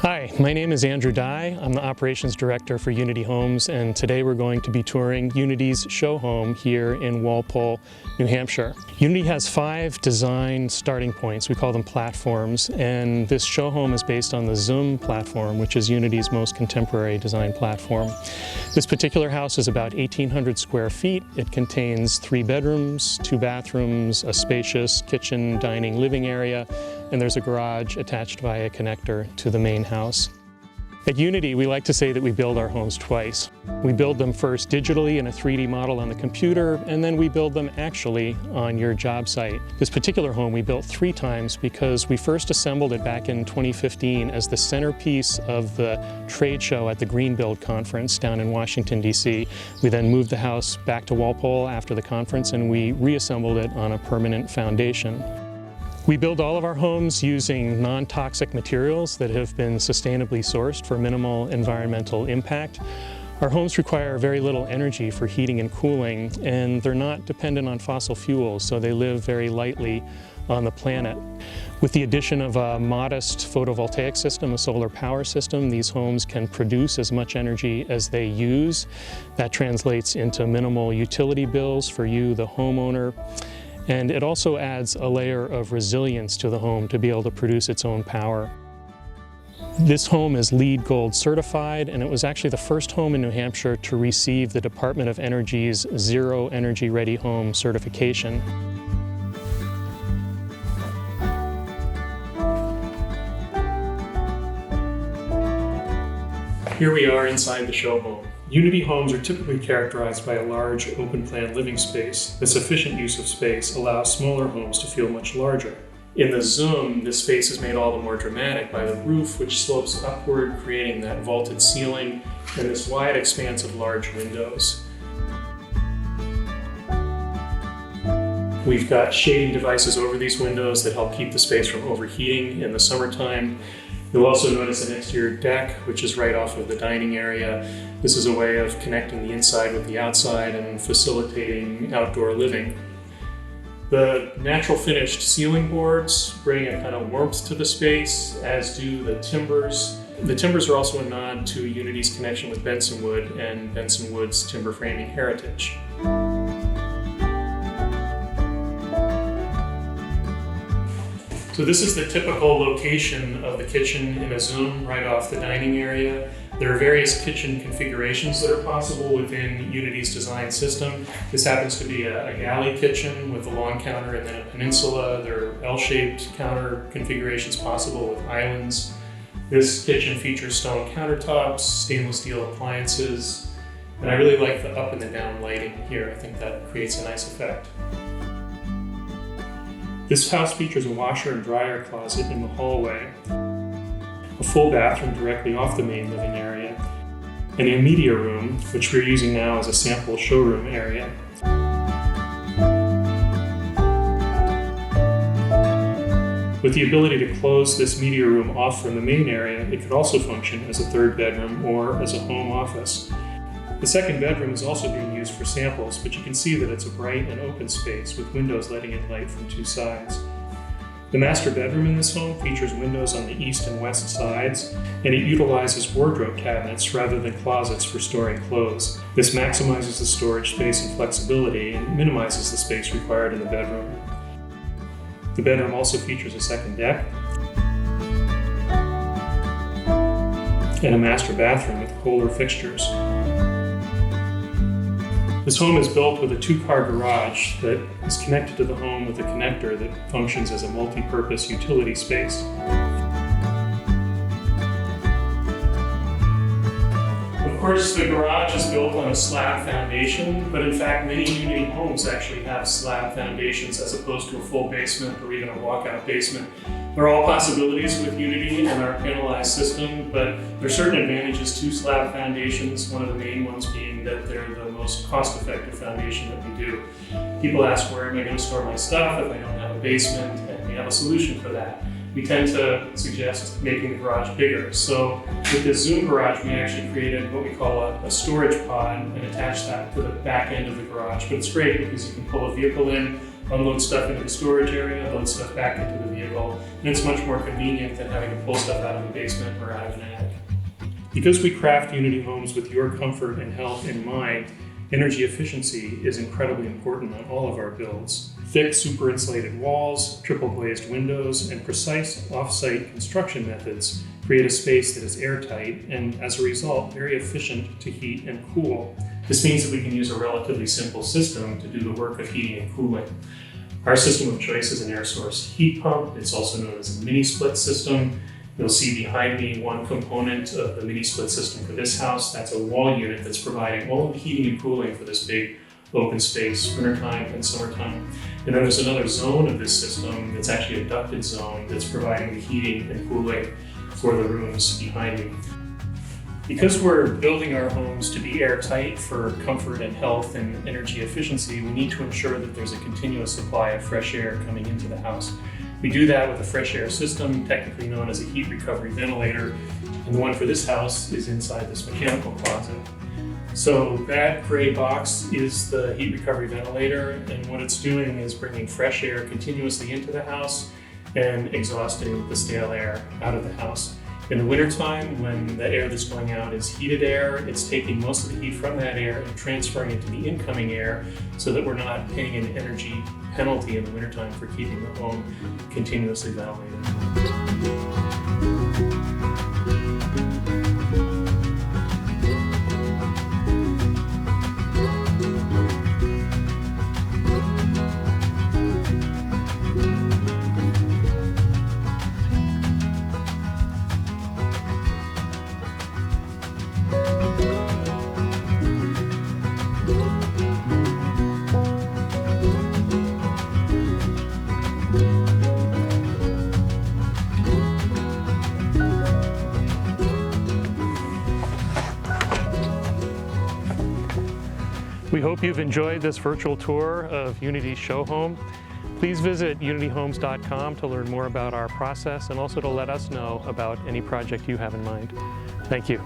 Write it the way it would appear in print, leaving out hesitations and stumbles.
Hi, my name is Andrew Dye. I'm the Operations Director for Unity Homes, and today we're going to be touring Unity's show home here in Walpole, New Hampshire. Unity has 5 design starting points. We call them platforms, and this show home is based on the Zoom platform, which is Unity's most contemporary design platform. This particular house is about 1,800 square feet. It contains 3 bedrooms, 2 bathrooms, a spacious kitchen, dining, living area, and there's a garage attached via a connector to the main house. At Unity, we like to say that we build our homes twice. We build them first digitally in a 3D model on the computer, and then we build them actually on your job site. This particular home we built 3 times because we first assembled it back in 2015 as the centerpiece of the trade show at the Greenbuild conference down in Washington, D.C. We then moved the house back to Walpole after the conference, and we reassembled it on a permanent foundation. We build all of our homes using non-toxic materials that have been sustainably sourced for minimal environmental impact. Our homes require very little energy for heating and cooling, and they're not dependent on fossil fuels, so they live very lightly on the planet. With the addition of a modest photovoltaic system, a solar power system, these homes can produce as much energy as they use. That translates into minimal utility bills for you, the homeowner. And it also adds a layer of resilience to the home to be able to produce its own power. This home is LEED Gold certified, and it was actually the first home in New Hampshire to receive the Department of Energy's Zero Energy Ready Home certification. Here we are inside the show home. Unity homes are typically characterized by a large open-plan living space. This efficient use of space allows smaller homes to feel much larger. In the Zoom, this space is made all the more dramatic by the roof, which slopes upward, creating that vaulted ceiling and this wide expanse of large windows. We've got shading devices over these windows that help keep the space from overheating in the summertime. You'll also notice an exterior deck, which is right off of the dining area. This is a way of connecting the inside with the outside and facilitating outdoor living. The natural finished ceiling boards bring a kind of warmth to the space, as do the timbers. The timbers are also a nod to Unity's connection with Benson Wood and Benson Wood's timber framing heritage. So this is the typical location of the kitchen in a Zoom right off the dining area. There are various kitchen configurations that are possible within Unity's design system. This happens to be a galley kitchen with a long counter and then a peninsula. There are L-shaped counter configurations possible with islands. This kitchen features stone countertops, stainless steel appliances, and I really like the up and the down lighting here. I think that creates a nice effect. This house features a washer and dryer closet in the hallway, a full bathroom directly off the main living area, and a media room, which we're using now as a sample showroom area. With the ability to close this media room off from the main area, it could also function as a 3rd bedroom or as a home office. The 2nd bedroom is also being used for samples, but you can see that it's a bright and open space with windows letting in light from 2 sides. The master bedroom in this home features windows on the east and west sides, and it utilizes wardrobe cabinets rather than closets for storing clothes. This maximizes the storage space and flexibility and minimizes the space required in the bedroom. The bedroom also features a 2nd deck and a master bathroom with Kohler fixtures. This home is built with a 2-car garage that is connected to the home with a connector that functions as a multi-purpose utility space. Of course, the garage is built on a slab foundation, but in fact, many Unity homes actually have slab foundations as opposed to a full basement or even a walkout basement. There are all possibilities with Unity and our panelized system, but there are certain advantages to slab foundations, one of the main ones being that they're the most cost-effective foundation that we do. People ask, where am I going to store my stuff if I don't have a basement? And we have a solution for that. We tend to suggest making the garage bigger. So with this Zoom garage, we actually created what we call a storage pod and attached that to the back end of the garage. But it's great because you can pull a vehicle in, unload stuff into the storage area, load stuff back into the vehicle, and it's much more convenient than having to pull stuff out of the basement or out of an attic. Because we craft Unity homes with your comfort and health in mind, energy efficiency is incredibly important on all of our builds. Thick super insulated walls, triple glazed windows, and precise off-site construction methods create a space that is airtight and, as a result, very efficient to heat and cool. This means that we can use a relatively simple system to do the work of heating and cooling. Our system of choice is an air source heat pump. It's also known as a mini split system. You'll see behind me one component of the mini split system for this house. That's a wall unit that's providing all of the heating and cooling for this big open space, wintertime and summertime. And then there's another zone of this system that's actually a ducted zone that's providing the heating and cooling for the rooms behind me. Because we're building our homes to be airtight for comfort and health and energy efficiency, we need to ensure that there's a continuous supply of fresh air coming into the house. We do that with a fresh air system, technically known as a heat recovery ventilator, and the one for this house is inside this mechanical closet. So that gray box is the heat recovery ventilator, and what it's doing is bringing fresh air continuously into the house and exhausting the stale air out of the house. In the wintertime, when the air that's going out is heated air, it's taking most of the heat from that air and transferring it to the incoming air so that we're not paying an energy penalty in the wintertime for keeping the home continuously ventilated. We hope you've enjoyed this virtual tour of Unity's show home. Please visit unityhomes.com to learn more about our process and also to let us know about any project you have in mind. Thank you.